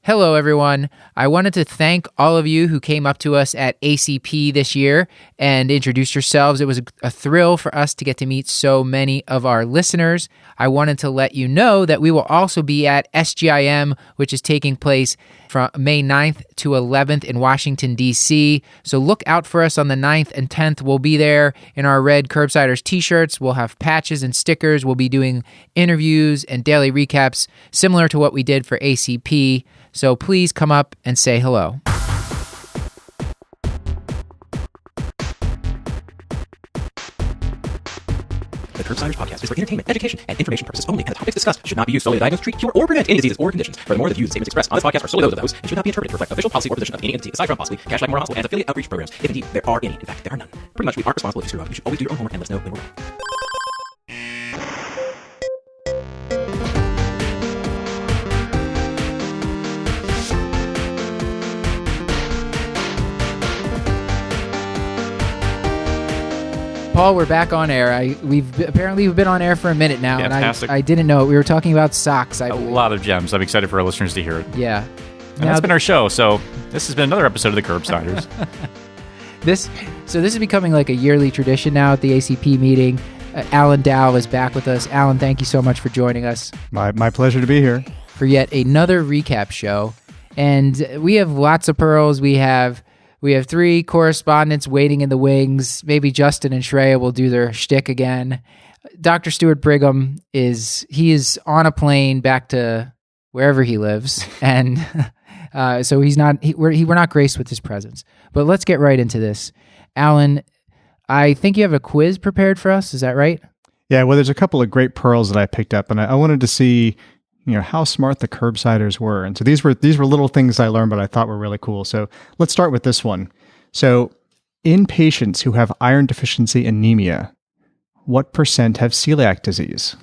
Hello, everyone. I wanted to thank all of you who came up to us at ACP this year and introduced yourselves. It was a thrill for us to get to meet so many of our listeners. I wanted to let you know that we will also be at SGIM, which is taking place from May 9th to 11th in Washington, D.C. So look out for us on the 9th and 10th. We'll be there in our red Curbsiders t-shirts. We'll have patches and stickers. We'll be doing interviews and daily recaps similar to what we did for ACP. So please come up and say hello. The Curbsiders podcast is for entertainment, education, and information purposes only, and the topics discussed should not be used solely to diagnose, treat, cure, or prevent any diseases or conditions. Furthermore, the views and statements expressed on this podcast are solely those of those and should not be interpreted to reflect the official policy or position of any entity aside from possibly Cash Like Moore Hospital and affiliate outreach programs, if indeed there are any. In fact, there are none. Pretty much, we aren't responsible if you screw up. You should always do your own homework and let us know when we're wrong. Paul, we're back on air. We've been on air for a minute now, Fantastic. and I didn't know it. We were talking about socks. A lot of gems. I'm excited for our listeners to hear it. Yeah. And that's been our show. So this has been another episode of the Curbsiders. This is becoming like a yearly tradition now at the ACP meeting. Alan Dow is back with us. Alan, thank you so much for joining us. My pleasure to be here. For yet another recap show. And we have lots of pearls. We have 3 correspondents waiting in the wings. Maybe Justin and Shreya will do their shtick again. Dr. Stuart Brigham is on a plane back to wherever he lives, and so we're not graced with his presence. But let's get right into this. Alan, I think you have a quiz prepared for us. Is that right? Yeah. Well, there's a couple of great pearls that I picked up, and I wanted to see, how smart the Curbsiders were. And so these were little things I learned, but I thought were really cool. So let's start with this one. So in patients who have iron deficiency anemia, what % have celiac disease?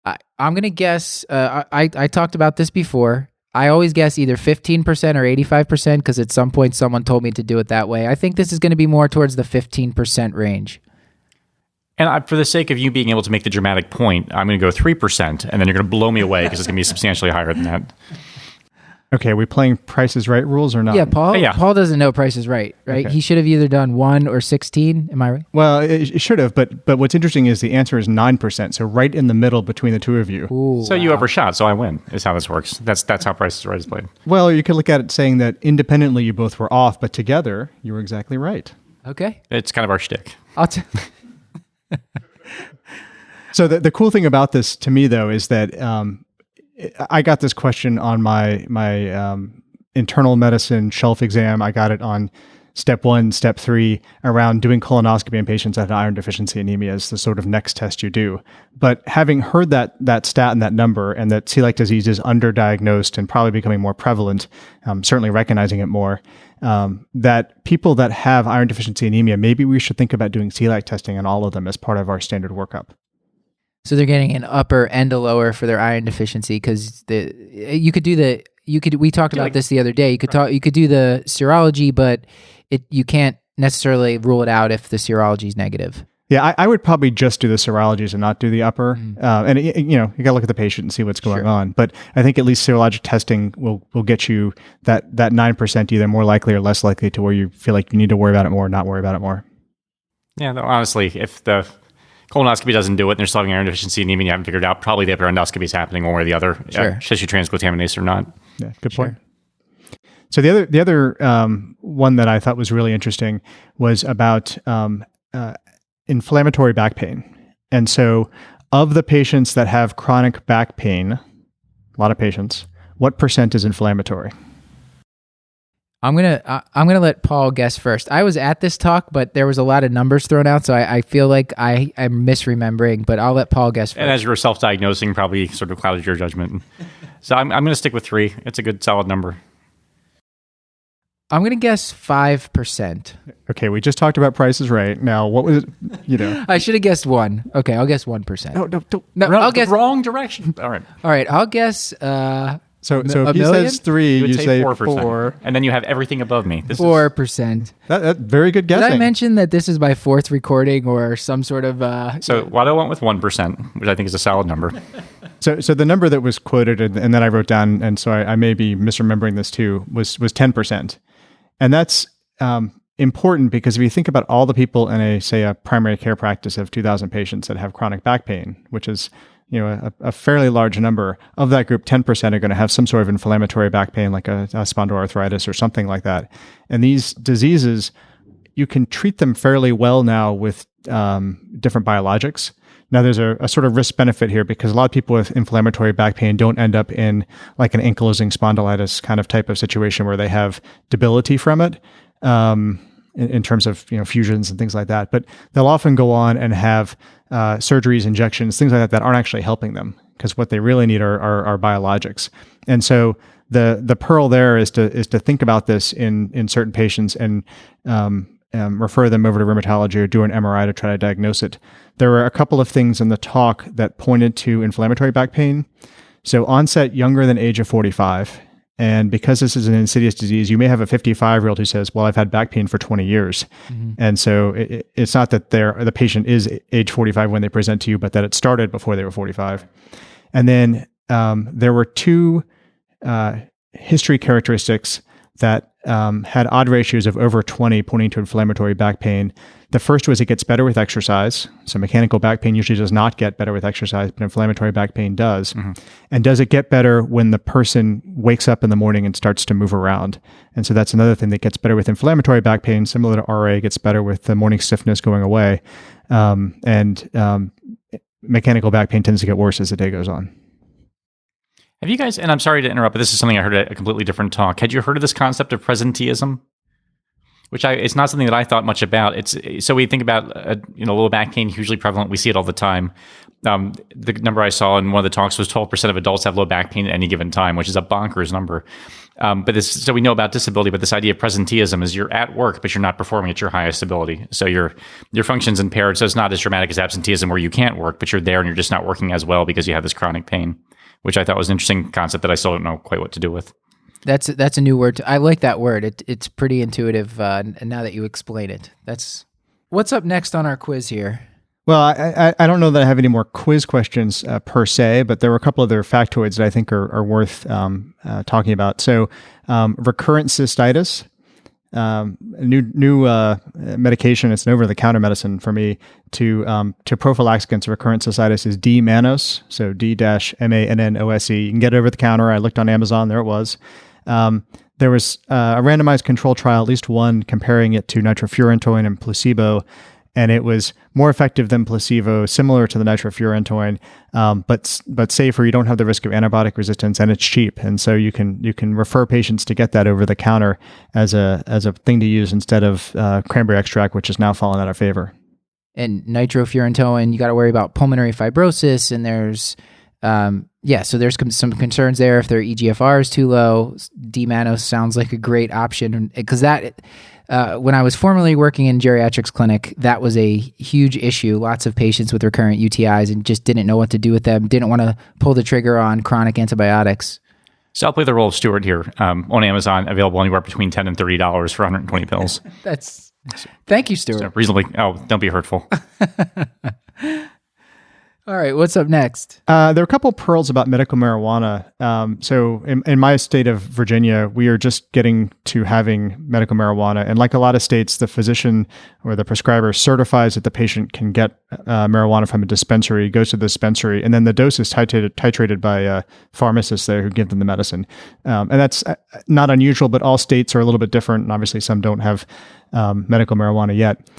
I'm going to guess, I talked about this before. I always guess either 15% or 85% because at some point someone told me to do it that way. I think this is going to be more towards the 15% range. And for the sake of you being able to make the dramatic point, I'm going to go 3%, and then you're going to blow me away because it's going to be substantially higher than that. Okay, are we playing Price is Right rules or not? Yeah, Paul doesn't know Price is Right, right? Okay. He should have either done 1 or 16. Am I right? Well, it should have, but what's interesting is the answer is 9%, so right in the middle between the two of you. Ooh, so you overshot, so I win, is how this works. That's how Price is Right is played. Well, you could look at it saying that independently you both were off, but together you were exactly right. Okay. It's kind of our shtick. So the cool thing about this to me, though, is that I got this question on my internal medicine shelf exam. I got it on step 1, step 3 around doing colonoscopy in patients that have iron deficiency anemia is the sort of next test you do. But having heard that stat and that number, and that celiac disease is underdiagnosed and probably becoming more prevalent, certainly recognizing it more, that people that have iron deficiency anemia, maybe we should think about doing celiac testing on all of them as part of our standard workup. So they're getting an upper and a lower for their iron deficiency because we talked about this the other day. You could do the serology, but you can't necessarily rule it out if the serology is negative. Yeah, I would probably just do the serologies and not do the upper. And you got to look at the patient and see what's going on. But I think at least serologic testing will get you that 9% either more likely or less likely to where you feel like you need to worry about it more or not worry about it more. Yeah, though, honestly, if the colonoscopy doesn't do it and they're still having iron deficiency anemia and you haven't figured it out, probably the upper endoscopy is happening one way or the other, tissue transglutaminase or not. Yeah, good point. So the other one that I thought was really interesting was about inflammatory back pain. And so of the patients that have chronic back pain, a lot of patients, what % is inflammatory? I'm gonna let Paul guess first. I was at this talk, but there was a lot of numbers thrown out, so I feel like I'm misremembering. But I'll let Paul guess first. And as you're self-diagnosing, probably sort of clouded your judgment. So I'm going to stick with 3. It's a good solid number. I'm going to guess 5%. Okay, we just talked about Price is Right. Now, what was it? I should have guessed 1. Okay, I'll guess 1%. No, I'll guess wrong direction. All right. I'll guess. So if he says 3, you say 4. And then you have everything above me. This 4%. That's very good guessing. Did I mention that this is my 4th recording or some sort of... So Watto went with 1%, which I think is a solid number. So the number that was quoted and that I wrote down, and so I may be misremembering this too, was 10%. And that's important because if you think about all the people in a primary care practice of 2,000 patients that have chronic back pain, which is a fairly large number, of that group, 10% are going to have some sort of inflammatory back pain, like a spondyloarthritis or something like that. And these diseases, you can treat them fairly well now with different biologics. Now, there's a sort of risk benefit here because a lot of people with inflammatory back pain don't end up in like an ankylosing spondylitis kind of type of situation where they have debility from it in terms of fusions and things like that. But they'll often go on and have surgeries, injections, things like that aren't actually helping them because what they really need are biologics. And so the pearl there is to think about this in certain patients and refer them over to rheumatology or do an MRI to try to diagnose it. There were a couple of things in the talk that pointed to inflammatory back pain. So onset younger than age of 45. And because this is an insidious disease, you may have a 55-year-old who says, well, I've had back pain for 20 years. Mm-hmm. And so it's not that the patient is age 45 when they present to you, but that it started before they were 45. And then there were two history characteristics that had odd ratios of over 20 pointing to inflammatory back pain. The first was it gets better with exercise. So mechanical back pain usually does not get better with exercise, but inflammatory back pain does. Mm-hmm. And does it get better when the person wakes up in the morning and starts to move around? And so that's another thing that gets better with inflammatory back pain, similar to RA, gets better with the morning stiffness going away. Mechanical back pain tends to get worse as the day goes on. Have you guys, and I'm sorry to interrupt, but this is something I heard at a completely different talk. Had you heard of this concept of presenteeism? It's not something that I thought much about. So we think about low back pain, hugely prevalent. We see it all the time. The number I saw in one of the talks was 12% of adults have low back pain at any given time, which is a bonkers number. So we know about disability, but this idea of presenteeism is you're at work, but you're not performing at your highest ability. So your function's impaired. So it's not as dramatic as absenteeism where you can't work, but you're there and you're just not working as well because you have this chronic pain, which I thought was an interesting concept that I still don't know quite what to do with. That's a new word. I like that word. It's pretty intuitive now that you explain it. What's up next on our quiz here? Well, I don't know that I have any more quiz questions per se, but there were a couple other factoids that I think are worth talking about. So recurrent cystitis, new medication. It's an over-the-counter medicine for me to prophylax against recurrent cystitis is D-mannose, so D-MANNOSE. You can get it over the counter. I looked on Amazon. There it was. There was a randomized control trial, at least one, comparing it to nitrofurantoin and placebo, and it was more effective than placebo, similar to the nitrofurantoin, but safer. You don't have the risk of antibiotic resistance, and it's cheap. And so you can refer patients to get that over the counter as a thing to use instead of cranberry extract, which has now fallen out of favor. And nitrofurantoin, you got to worry about pulmonary fibrosis, and there's so there's some concerns there if their eGFR is too low. D-mannose sounds like a great option because that. When I was formerly working in geriatrics clinic, that was a huge issue. Lots of patients with recurrent UTIs and just didn't know what to do with them, didn't want to pull the trigger on chronic antibiotics. So I'll play the role of Stuart here on Amazon, available anywhere between $10 and $30 for 120 pills. Thank you, Stuart. So reasonably, don't be hurtful. All right, what's up next? There are a couple pearls about medical marijuana. So in my state of Virginia, we are just getting to having medical marijuana. And like a lot of states, the physician or the prescriber certifies that the patient can get marijuana from a dispensary, goes to the dispensary, and then the dose is titrated by pharmacists there who give them the medicine. And that's not unusual, but all states are a little bit different. And obviously some don't have medical marijuana yet.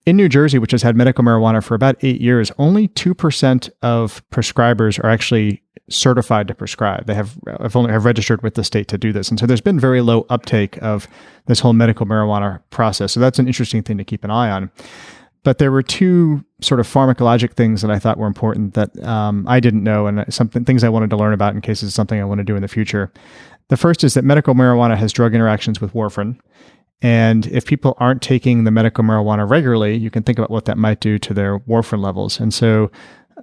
In New Jersey, which has had medical marijuana for about 8 years, only 2% of prescribers are actually certified to prescribe. They have registered with the state to do this. And so there's been very low uptake of this whole medical marijuana process. So that's an interesting thing to keep an eye on. But there were two sort of pharmacologic things that I thought were important that I didn't know, and things I wanted to learn about in case it's something I want to do in the future. The first is that medical marijuana has drug interactions with warfarin. And if people aren't taking the medical marijuana regularly, you can think about what that might do to their warfarin levels. And so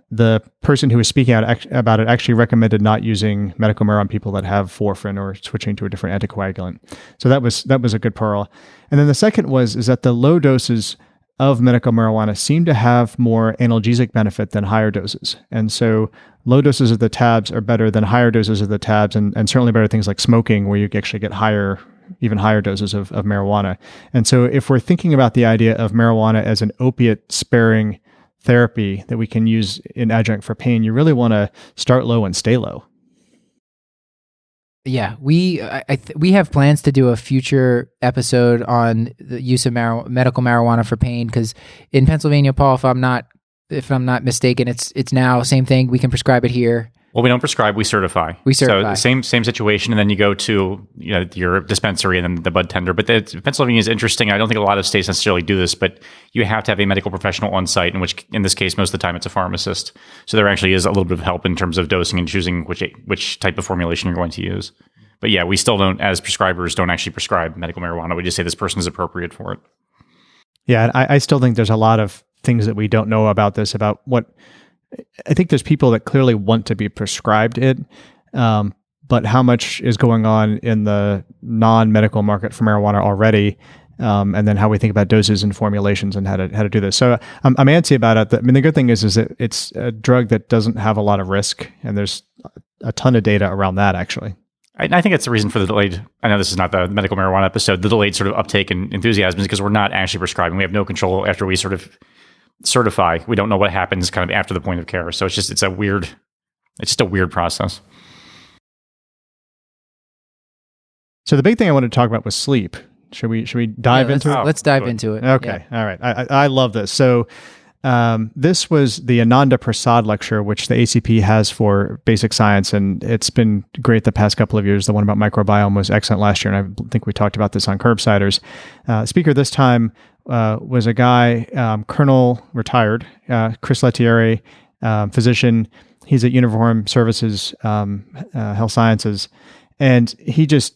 the person who was speaking out about it actually recommended not using medical marijuana on people that have warfarin or switching to a different anticoagulant. So that was a good pearl. And then the second is that the low doses of medical marijuana seem to have more analgesic benefit than higher doses. And so low doses of the tabs are better than higher doses of the tabs, and certainly better things like smoking, where you actually get even higher doses of marijuana. And so if we're thinking about the idea of marijuana as an opiate-sparing therapy that we can use in adjunct for pain, you really want to start low and stay low. Yeah, we have plans to do a future episode on the use of medical marijuana for pain, because in Pennsylvania, Paul, if I'm not mistaken, it's now same thing. We can prescribe it here. Well, we don't prescribe; we certify. So same situation, and then you go to your dispensary and then the bud tender. But Pennsylvania is interesting. I don't think a lot of states necessarily do this, but you have to have a medical professional on site, in this case, most of the time it's a pharmacist. So there actually is a little bit of help in terms of dosing and choosing which type of formulation you're going to use. But yeah, we still don't, as prescribers, don't actually prescribe medical marijuana. We just say this person is appropriate for it. Yeah, I still think there's a lot of things that we don't know about this, about what I think there's people that clearly want to be prescribed it, but how much is going on in the non-medical market for marijuana already, and then how we think about doses and formulations and how to do this. So I'm antsy about it. I mean, the good thing is that it's a drug that doesn't have a lot of risk, and there's a ton of data around that, actually. I think that's the reason for the delayed, I know this is not the medical marijuana episode, the delayed sort of uptake and enthusiasm is because we're not actually prescribing. We have no control after we sort of certify. We don't know what happens kind of after the point of care. So it's just a weird process. So the big thing I wanted to talk about was sleep. Should we dive into it? Let's dive into it. Okay. Yeah. All right. I love this. So this was the Ananda Prasad lecture, which the ACP has for basic science, and it's been great the past couple of years. The one about microbiome was excellent last year, and I think we talked about this on Curbsiders. Speaker this time was a guy, Colonel retired, Chris Lettieri, physician. He's at Uniform Services Health Sciences, and he just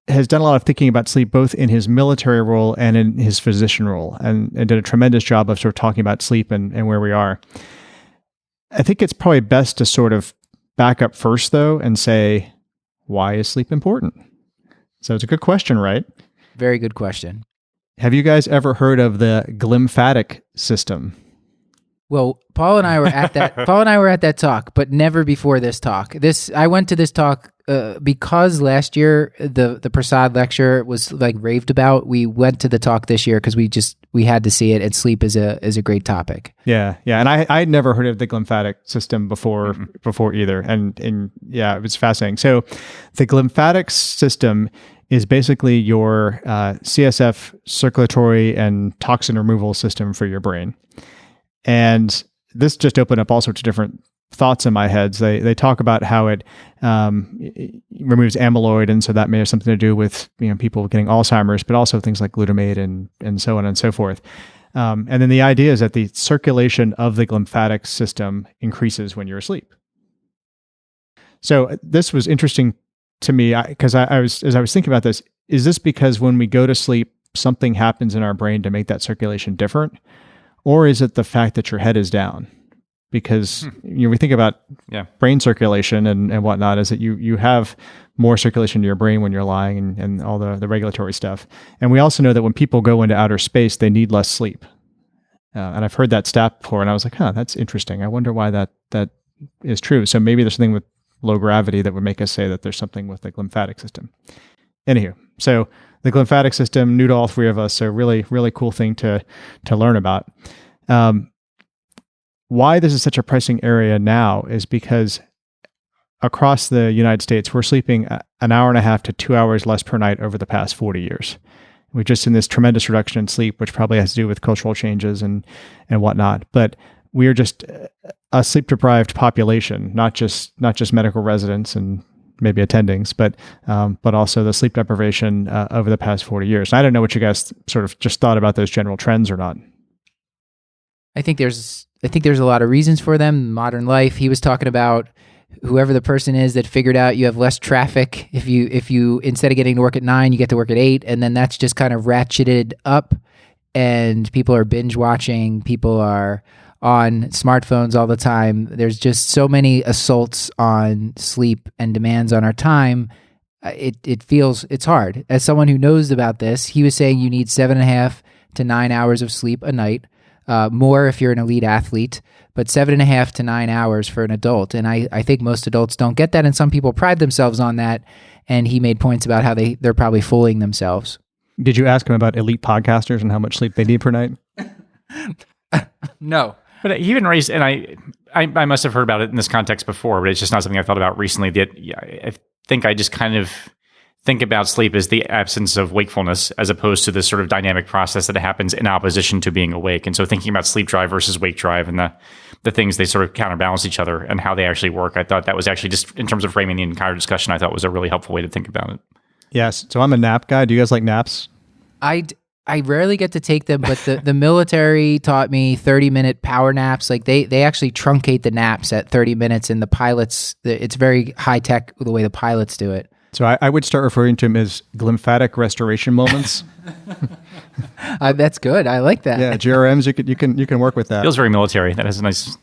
has done a lot of thinking about sleep, both in his military role and in his physician role, and did a tremendous job of sort of talking about sleep and where we are. I think it's probably best to sort of back up first, though, and say, why is sleep important? So it's a good question, right? Very good question. Have you guys ever heard of the glymphatic system? Well, Paul and I were at that talk, but never before this talk. I went to this talk because last year the Prasad lecture was like raved about. We went to the talk this year because we had to see it, and sleep is a great topic. Yeah, and I'd never heard of the glymphatic system before either, and yeah, it was fascinating. So, the glymphatic system is basically your CSF circulatory and toxin removal system for your brain. And this just opened up all sorts of different thoughts in my head. They talk about how it removes amyloid, and so that may have something to do with people getting Alzheimer's, but also things like glutamate and so on and so forth. And then the idea is that the circulation of the glymphatic system increases when you're asleep. So this was interesting to me because as I was thinking about this, is this because when we go to sleep, something happens in our brain to make that circulation different? Or is it the fact that your head is down? Because we think about brain circulation and whatnot, is that you have more circulation to your brain when you're lying and all the regulatory stuff. And we also know that when people go into outer space, they need less sleep. And I've heard that stat before, and I was like, that's interesting. I wonder why that is true. So maybe there's something with low gravity that would make us say that there's something with the glymphatic system. Anywho, so the glymphatic system, new to all three of us, so really, really cool thing to learn about. Why this is such a pressing area now is because across the United States, we're sleeping an hour and a half to 2 hours less per night over the past 40 years. We've just seen this tremendous reduction in sleep, which probably has to do with cultural changes and whatnot. But we are just a sleep-deprived population, not just medical residents and maybe attendings, but also the sleep deprivation over the past 40 years. And I don't know what you guys sort of just thought about those general trends or not. I think there's a lot of reasons for them. Modern life. He was talking about whoever the person is that figured out you have less traffic if you instead of getting to work at 9, you get to work at 8, and then that's just kind of ratcheted up, and people are binge watching. People are on smartphones all the time. There's just so many assaults on sleep and demands on our time. It's hard. As someone who knows about this, he was saying you need 7.5 to 9 hours of sleep a night, more if you're an elite athlete, but 7.5 to 9 hours for an adult. And I think most adults don't get that, and some people pride themselves on that. And he made points about how they're probably fooling themselves. Did you ask him about elite podcasters and how much sleep they need per night? No. But he even raised, and I must have heard about it in this context before, but it's just not something I thought about recently. That I think I just kind of think about sleep as the absence of wakefulness as opposed to this sort of dynamic process that happens in opposition to being awake. And so thinking about sleep drive versus wake drive and the things they sort of counterbalance each other and how they actually work, I thought that was actually, just in terms of framing the entire discussion, I thought was a really helpful way to think about it. Yes. So I'm a nap guy. Do you guys like naps? I rarely get to take them, but the military taught me 30-minute power naps. Like they actually truncate the naps at 30 minutes, and the pilots, it's very high tech the way the pilots do it. So I would start referring to them as glymphatic restoration moments. That's good. I like that. Yeah, GRMs. You can work with that. Feels very military. That has a nice.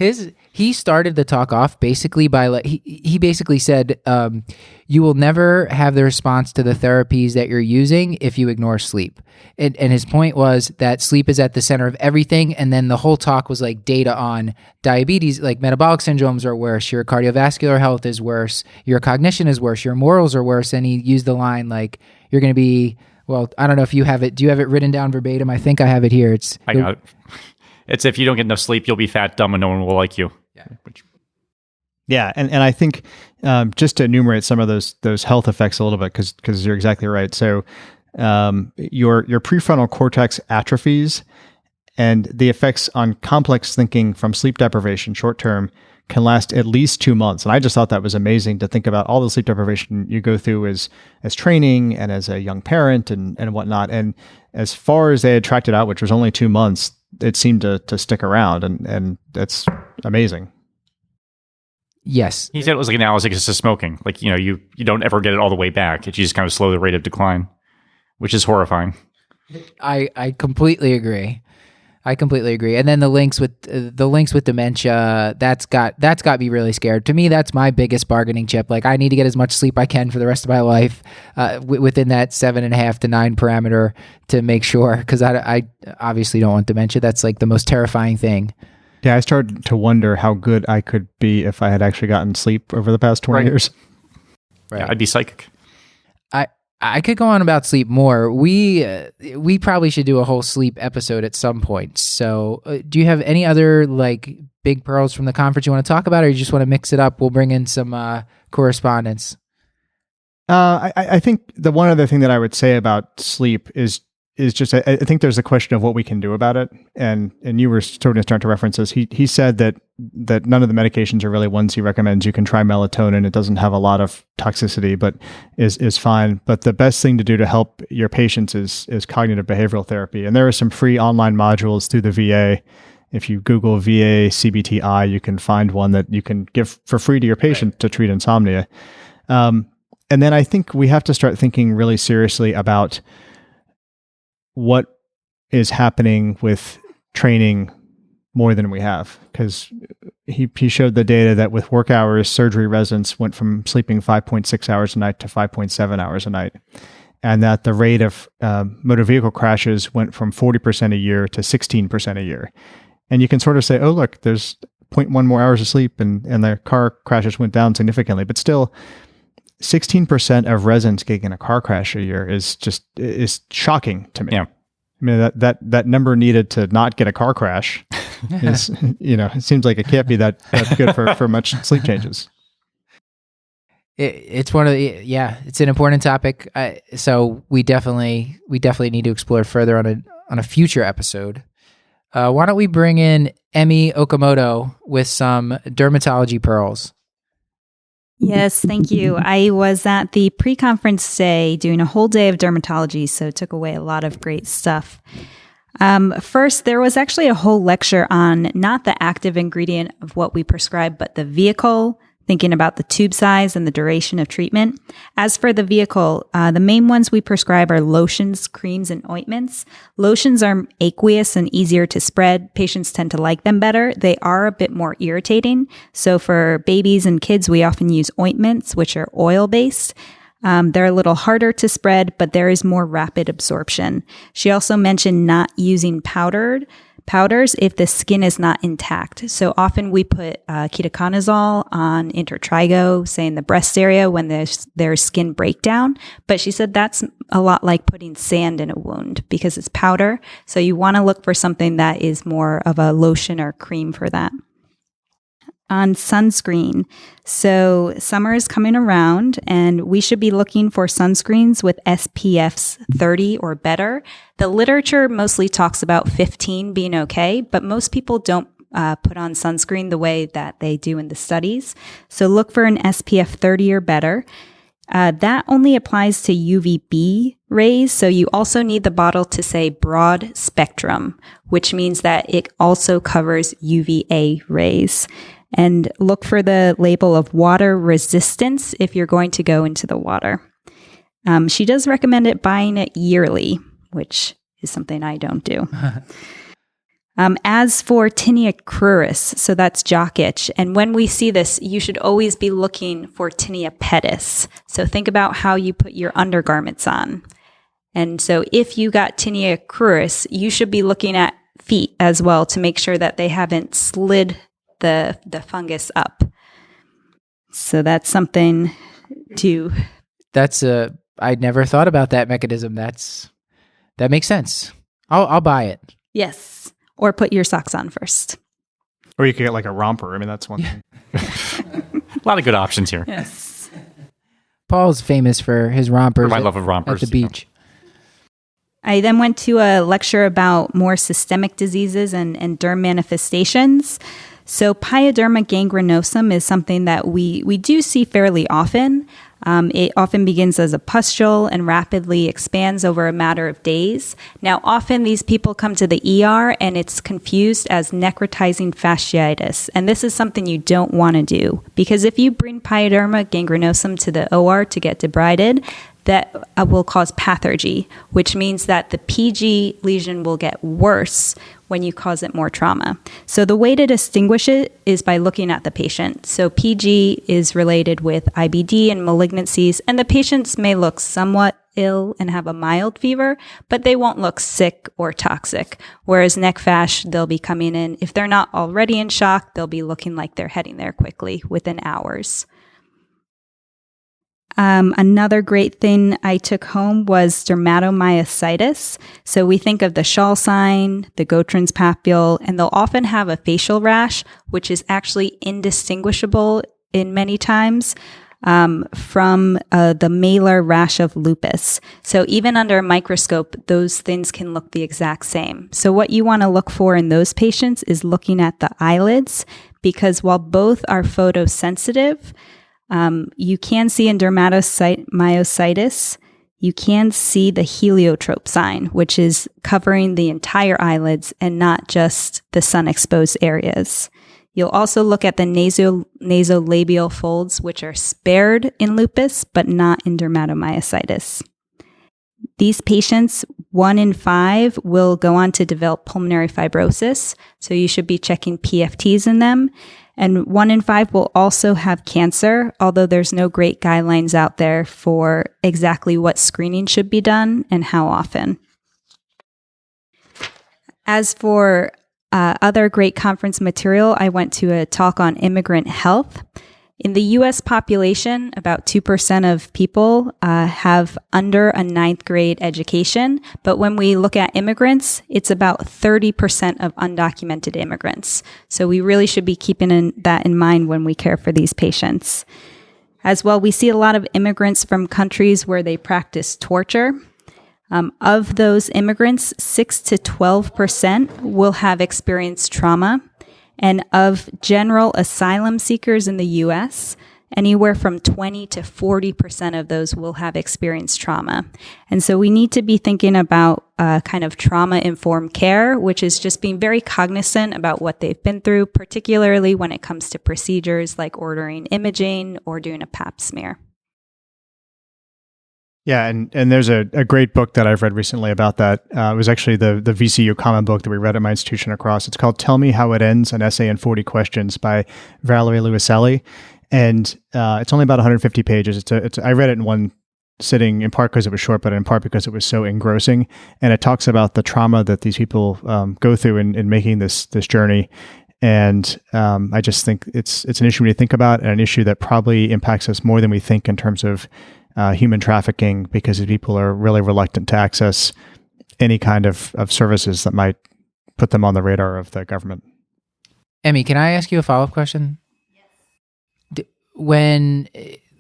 He started the talk off basically by he basically said, you will never have the response to the therapies that you're using if you ignore sleep. And his point was that sleep is at the center of everything. And then the whole talk was like data on diabetes, like metabolic syndromes are worse, your cardiovascular health is worse, your cognition is worse, your morals are worse. And he used the line like, you're going to be, well, I don't know if you have it. Do you have it written down verbatim? I think I have it here. I got it. It's if you don't get enough sleep, you'll be fat, dumb, and no one will like you. Yeah. Yeah, and I think just to enumerate some of those health effects a little bit, because you're exactly right. So your prefrontal cortex atrophies, and the effects on complex thinking from sleep deprivation short term can last at least 2 months. And I just thought that was amazing to think about all the sleep deprivation you go through as training and as a young parent and whatnot. And as far as they had tracked it out, which was only 2 months, it seemed to stick around, and that's amazing. Yes. He said it was like analogous to smoking. Like, you don't ever get it all the way back. You just kind of slow the rate of decline, which is horrifying. I completely agree. And then the links with dementia, that's got me really scared. To me, that's my biggest bargaining chip. Like, I need to get as much sleep I can for the rest of my life, within that 7.5 to 9 parameter to make sure, because I obviously don't want dementia. That's like the most terrifying thing. Yeah, I started to wonder how good I could be if I had actually gotten sleep over the past 20 years. Right. Yeah, I'd be psychic. I could go on about sleep more. We probably should do a whole sleep episode at some point. So do you have any other like big pearls from the conference you want to talk about, or you just want to mix it up? We'll bring in some correspondence. I think the one other thing that I would say about sleep is just, I think there's a question of what we can do about it. And you were sort of starting to reference this. He said that none of the medications are really ones he recommends. You can try melatonin. It doesn't have a lot of toxicity, but is fine. But the best thing to do to help your patients is cognitive behavioral therapy. And there are some free online modules through the VA. If you Google VA CBTI, you can find one that you can give for free to your patient to treat insomnia. And then I think we have to start thinking really seriously about what is happening with training more than we have, because he showed the data that with work hours, surgery residents went from sleeping 5.6 hours a night to 5.7 hours a night, and that the rate of motor vehicle crashes went from 40% a year to 16% a year. And you can sort of say, oh, look, there's 0.1 more hours of sleep, and the car crashes went down significantly, but still 16% of residents getting in a car crash a year is shocking to me. Yeah. I mean, that number needed to not get a car crash is, it seems like it can't be that good for much sleep changes. It's one of it's an important topic. So we definitely need to explore further on a future episode. Why don't we bring in Emi Okamoto with some dermatology pearls? Yes, thank you. I was at the pre-conference day doing a whole day of dermatology, so it took away a lot of great stuff. First, there was actually a whole lecture on not the active ingredient of what we prescribe, but the vehicle, thinking about the tube size and the duration of treatment. As for the vehicle, the main ones we prescribe are lotions, creams, and ointments. Lotions are aqueous and easier to spread. Patients tend to like them better. They are a bit more irritating. So for babies and kids, we often use ointments, which are oil-based. They're a little harder to spread, but there is more rapid absorption. She also mentioned not using powders if the skin is not intact. So often we put ketoconazole on intertrigo, say in the breast area when there's skin breakdown. But she said that's a lot like putting sand in a wound because it's powder. So you want to look for something that is more of a lotion or cream for that. On sunscreen. So summer is coming around and we should be looking for sunscreens with SPFs 30 or better. The literature mostly talks about 15 being okay, but most people don't put on sunscreen the way that they do in the studies. So look for an SPF 30 or better. That only applies to UVB rays. So you also need the bottle to say broad spectrum, which means that it also covers UVA rays. And look for the label of water resistance if you're going to go into the water. She does recommend buying it yearly, which is something I don't do. As for tinea cruris, so that's jock itch. And when we see this, you should always be looking for tinea pedis. So think about how you put your undergarments on. And so if you got tinea cruris, you should be looking at feet as well to make sure that they haven't slid the fungus up. So that's something to... I'd never thought about that mechanism. That makes sense. I'll buy it. Yes. Or put your socks on first. Or you could get like a romper. I mean, that's one thing. A lot of good options here. Yes. Paul's famous for his rompers. My love of rompers. At the beach. I then went to a lecture about more systemic diseases and derm manifestations. So pyoderma gangrenosum is something that we do see fairly often. It often begins as a pustule and rapidly expands over a matter of days. Now, often these people come to the ER and it's confused as necrotizing fasciitis. And this is something you don't want to do because if you bring pyoderma gangrenosum to the OR to get debrided, that will cause pathergy, which means that the PG lesion will get worse when you cause it more trauma. So the way to distinguish it is by looking at the patient. So PG is related with IBD and malignancies, and the patients may look somewhat ill and have a mild fever, but they won't look sick or toxic. Whereas neck fash, they'll be coming in. If they're not already in shock, they'll be looking like they're heading there quickly within hours. Another great thing I took home was dermatomyositis. So we think of the Schall sign, the Gotrin's papule, and they'll often have a facial rash, which is actually indistinguishable in many times from the malar rash of lupus. So even under a microscope, those things can look the exact same. So what you want to look for in those patients is looking at the eyelids, because while both are photosensitive, you can see in dermatomyositis, you can see the heliotrope sign, which is covering the entire eyelids and not just the sun-exposed areas. You'll also look at the nasolabial folds, which are spared in lupus, but not in dermatomyositis. These patients, 1 in 5, will go on to develop pulmonary fibrosis, so you should be checking PFTs in them. And 1 in 5 will also have cancer, although there's no great guidelines out there for exactly what screening should be done and how often. As for other great conference material, I went to a talk on immigrant health. In the U.S. population, about 2% of people have under a 9th grade education. But when we look at immigrants, it's about 30% of undocumented immigrants. So we really should be keeping that in mind when we care for these patients. As well, we see a lot of immigrants from countries where they practice torture. Of those immigrants, 6 to 12% will have experienced trauma. And of general asylum seekers in the U.S., anywhere from 20 to 40% of those will have experienced trauma. And so we need to be thinking about kind of trauma-informed care, which is just being very cognizant about what they've been through, particularly when it comes to procedures like ordering imaging or doing a pap smear. Yeah, and there's a great book that I've read recently about that. It was actually the VCU common book that we read at my institution across. It's called Tell Me How It Ends, an Essay in 40 Questions by Valerie Luiselli. And it's only about 150 pages. I read it in one sitting, in part because it was short, but in part because it was so engrossing. And it talks about the trauma that these people go through in making this journey. And I just think it's an issue we need to think about, and an issue that probably impacts us more than we think in terms of human trafficking, because these people are really reluctant to access any kind of services that might put them on the radar of the government. Emmy, can I ask you a follow-up question? Yes. When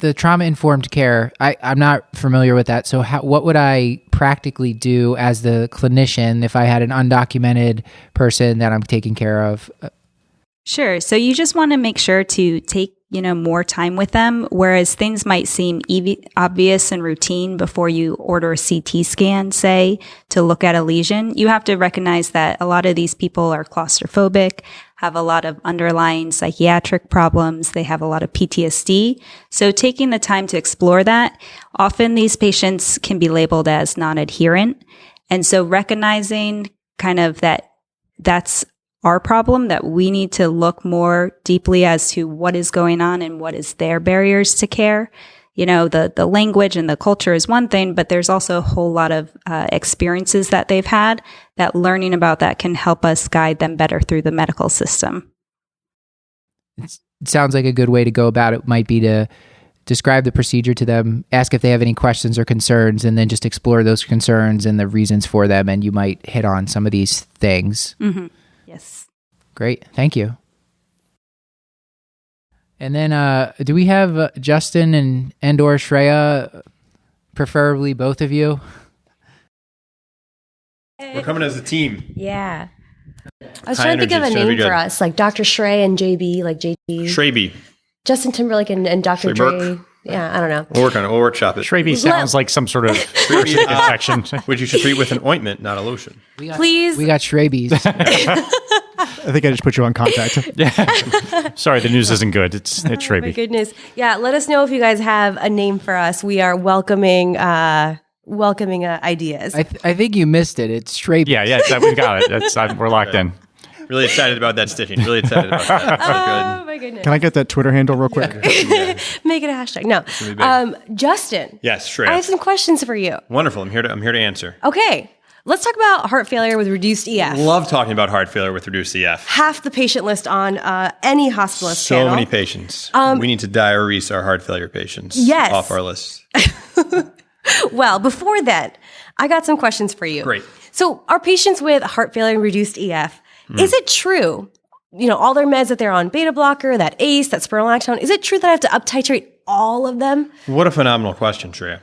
the trauma-informed care, I'm not familiar with that. So what would I practically do as the clinician if I had an undocumented person that I'm taking care of? Sure. So you just want to make sure to take, more time with them, whereas things might seem obvious and routine before you order a CT scan, say, to look at a lesion. You have to recognize that a lot of these people are claustrophobic, have a lot of underlying psychiatric problems. They have a lot of PTSD. So taking the time to explore that, often these patients can be labeled as non-adherent. And so recognizing kind of that's our problem, that we need to look more deeply as to what is going on and what is their barriers to care. The language and the culture is one thing, but there's also a whole lot of experiences that they've had, that learning about that can help us guide them better through the medical system. It sounds like a good way to go about it might be to describe the procedure to them, ask if they have any questions or concerns, and then just explore those concerns and the reasons for them, and you might hit on some of these things. Mm-hmm. Yes. Great. Thank you. And then do we have Justin and or Shreya, preferably both of you? We're coming as a team. Yeah. I was trying to think of a name for us, like Dr. Shrey and JB, like JT. Shreby. Justin Timberlake and Dr. Dre. Yeah, I don't know. We'll work on it. We'll workshop it. Shrevey sounds like some sort of infection. Which you should treat with an ointment, not a lotion. Please. We got Shrabies. I think I just put you on contact. Sorry, the news isn't good. It's Oh Shrevey. my goodness. Yeah, let us know if you guys have a name for us. We are welcoming ideas. I think you missed it. It's Shrabies. Yeah, we got it. We're locked in. Really excited about that stitching. Really excited about that. Oh my goodness. Can I get that Twitter handle real quick? Make it a hashtag. No. Justin. Yes, Shreya. I have some questions for you. Wonderful. I'm here to answer. Okay. Let's talk about heart failure with reduced EF. Love talking about heart failure with reduced EF. Half the patient list on any hospitalist So channel. many patients. We need to diurease our heart failure patients Yes. off our list. Well, before that, I got some questions for you. Great. So our patients with heart failure and reduced EF, is it true, all their meds that they're on, beta blocker, that ACE, that spironolactone, is it true that I have to up-titrate all of them? What a phenomenal question, Shreya.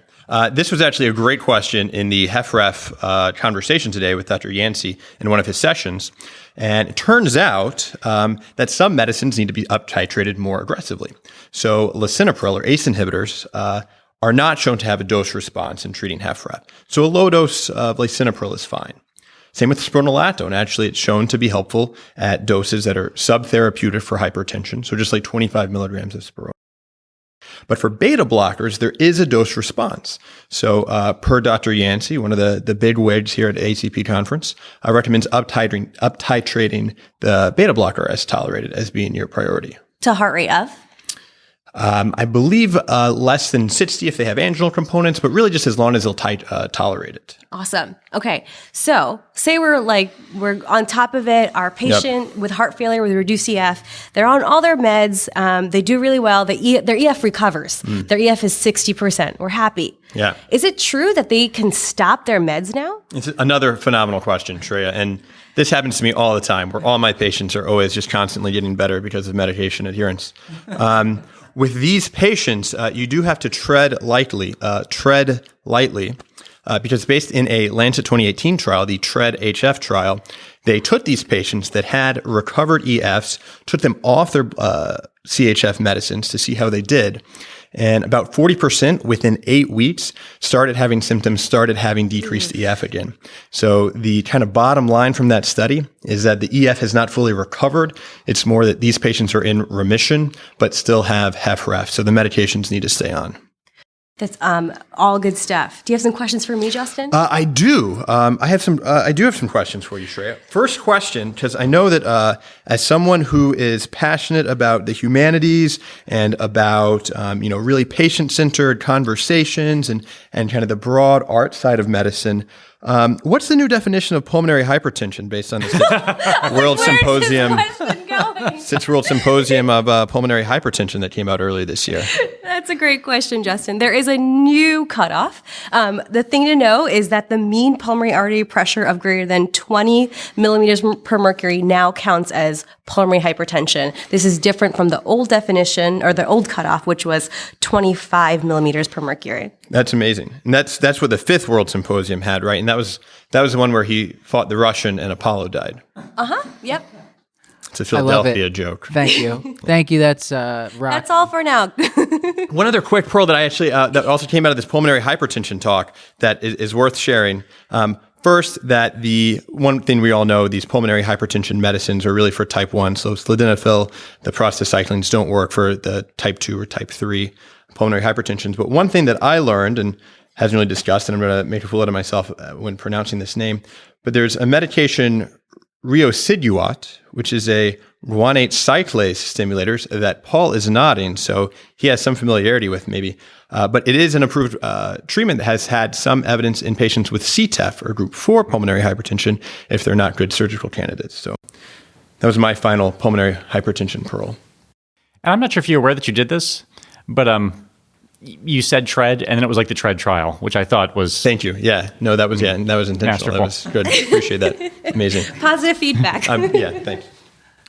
This was actually a great question in the HFrEF conversation today with Dr. Yancey in one of his sessions. And it turns out that some medicines need to be up-titrated more aggressively. So lisinopril or ACE inhibitors are not shown to have a dose response in treating HFrEF. So a low dose of lisinopril is fine. Same with spironolactone. Actually, it's shown to be helpful at doses that are subtherapeutic for hypertension, so just like 25 milligrams of spironolactone. But for beta blockers, there is a dose response. So per Dr. Yancey, one of the big wigs here at the ACP conference, recommends up-titrating the beta blocker as tolerated as being your priority. To heart rate of? I believe less than 60 if they have anginal components, but really just as long as they'll tolerate it. Awesome. Okay. So say we're on top of it. Our patient with heart failure with reduced EF, they're on all their meds. They do really well. Their EF recovers. Their EF is 60%. We're happy. Yeah. Is it true that they can stop their meds now? It's another phenomenal question, Shreya. And this happens to me all the time, where all my patients are always just constantly getting better because of medication adherence. With these patients, you do have to tread lightly, because based in a Lancet 2018 trial, the TREAD-HF trial, they took these patients that had recovered EFs, took them off their CHF medicines to see how they did. And about 40% within 8 weeks started having symptoms, started having decreased EF again. So the kind of bottom line from that study is that the EF has not fully recovered. It's more that these patients are in remission, but still have HFrEF. So the medications need to stay on. That's all good stuff. Do you have some questions for me, Justin? I do. I have some. I do have some questions for you, Shreya. First question, because I know that as someone who is passionate about the humanities and about really patient-centered conversations and kind of the broad art side of medicine, what's the new definition of pulmonary hypertension based on the World Symposium? World Symposium of Pulmonary Hypertension that came out earlier this year. That's a great question, Justin. There is a new cutoff. The thing to know is that the mean pulmonary artery pressure of greater than 20 millimeters per mercury now counts as pulmonary hypertension. This is different from the old definition or the old cutoff, which was 25 millimeters per mercury. That's amazing. And that's what the 5th World Symposium had, right? And that was the one where he fought the Russian and Apollo died. Yep. It's a Philadelphia joke. Thank you. Thank you. That's rock. That's all for now. One other quick pearl that I actually that also came out of this pulmonary hypertension talk that is worth sharing. First, that the one thing we all know, these pulmonary hypertension medicines are really for type 1. So sildenafil, the prostacyclines don't work for the type 2 or type 3 pulmonary hypertensions. But one thing that I learned and hasn't really discussed, and I'm going to make a fool out of myself when pronouncing this name, but there's a medication, Riociduat, which is a guanate cyclase stimulator that Paul is nodding, so he has some familiarity with maybe. But it is an approved treatment that has had some evidence in patients with CTEPH or group 4 pulmonary hypertension if they're not good surgical candidates. So that was my final pulmonary hypertension pearl. And I'm not sure if you're aware that you did this, but you said TREAD, and then it was like the TREAD trial, which I thought was... Thank you. Yeah. No, that was intentional. Masterful. That was good. Appreciate that. Amazing. Positive feedback. Yeah, thanks.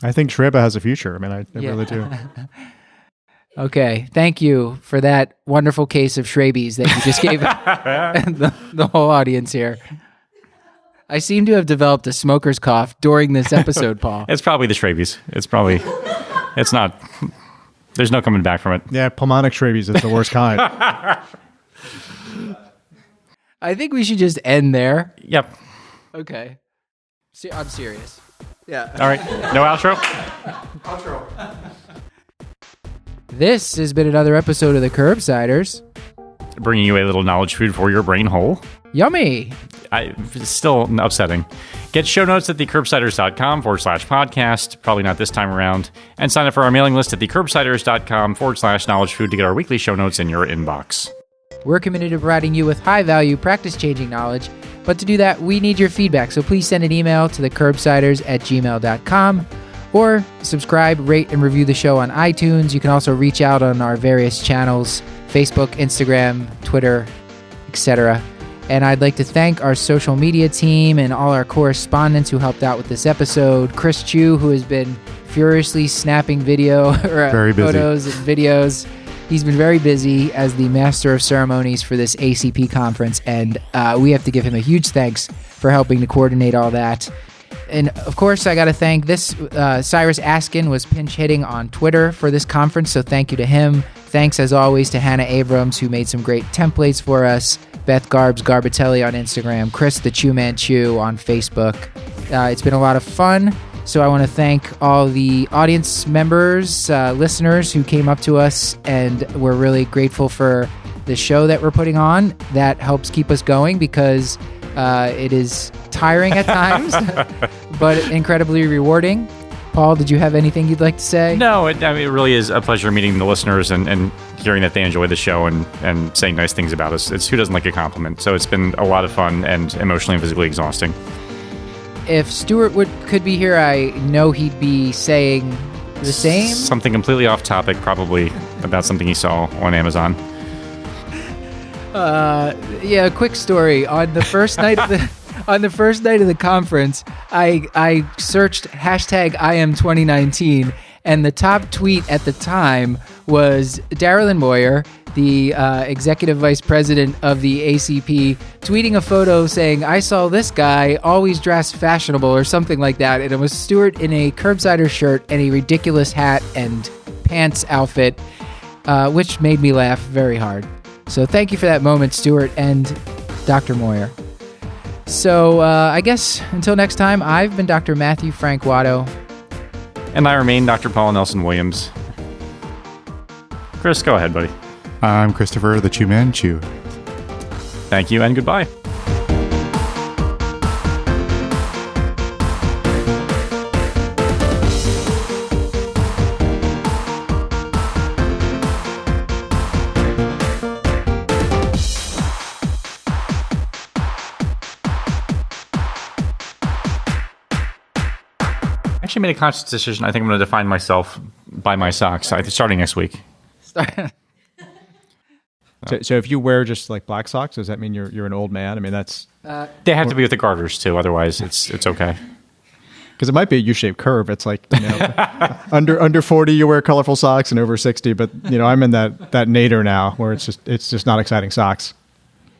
I think Shreya has a future. I mean, I really do. Okay. Thank you for that wonderful case of Schrabies that you just gave the whole audience here. I seem to have developed a smoker's cough during this episode, Paul. It's probably the Schrabies. It's not... There's no coming back from it. Yeah, pulmonic Schrabies. It's the worst kind. I think we should just end there. Yep. Okay. I'm serious. Yeah. All right. No outro? This has been another episode of the Curbsiders. Bringing you a little knowledge food for your brain hole. Yummy. It's still upsetting. Get show notes at thecurbsiders.com/podcast, probably not this time around, and sign up for our mailing list at thecurbsiders.com/knowledge food to get our weekly show notes in your inbox. We're committed to providing you with high-value, practice-changing knowledge, but to do that, we need your feedback, so please send an email to thecurbsiders@gmail.com or subscribe, rate, and review the show on iTunes. You can also reach out on our various channels, Facebook, Instagram, Twitter, etc. And I'd like to thank our social media team and all our correspondents who helped out with this episode. Chris Chu, who has been furiously snapping photos and videos. He's been very busy as the master of ceremonies for this ACP conference, and we have to give him a huge thanks for helping to coordinate all that. And of course, I got to thank Cyrus Askin was pinch hitting on Twitter for this conference, so thank you to him. Thanks, as always, to Hannah Abrams, who made some great templates for us. Beth Garbatelli on Instagram. Chris the Chew Man Chew on Facebook. It's been a lot of fun. So I want to thank all the audience members, listeners who came up to us, and we're really grateful for the show that we're putting on. That helps keep us going because it is tiring at times, but incredibly rewarding. Paul, did you have anything you'd like to say? No, it really is a pleasure meeting the listeners and hearing that they enjoy the show and saying nice things about us. Who doesn't like a compliment? So it's been a lot of fun and emotionally and physically exhausting. If Stuart could be here, I know he'd be saying the same. Something completely off topic, probably about something he saw on Amazon. A quick story. On the first night of the conference, I searched #IM2019, and the top tweet at the time was Darylyn Moyer, the executive vice president of the ACP, tweeting a photo saying, "I saw this guy always dressed fashionable," or something like that. And it was Stuart in a Curbsider shirt and a ridiculous hat and pants outfit, which made me laugh very hard. So thank you for that moment, Stuart and Dr. Moyer. So I guess until next time, I've been Dr. Matthew Frank Watto. And I remain Dr. Paul Nelson Williams. Chris, go ahead, buddy. I'm Christopher the Chew Man Chew. Thank you and goodbye. I actually made a conscious decision. I think I'm going to define myself by my socks starting next week. So if you wear just like black socks, does that mean you're an old man? I mean, that's They have to be with the garters too. Otherwise, it's okay. because it might be a U-shaped curve. It's like, under 40 you wear colorful socks, and over 60. But I'm in that nadir now where it's just not exciting socks.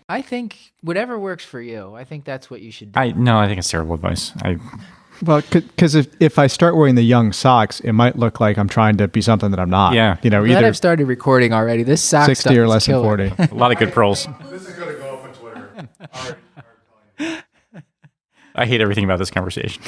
I think whatever works for you. I think that's what you should do. I think it's terrible advice. Well, because if I start wearing the young socks, it might look like I'm trying to be something that I'm not. Yeah. Glad Either I've started recording already. This sock 60 stuff or is less than killer. 40. A lot of good pearls. This is going to go up on Twitter. I hate everything about this conversation.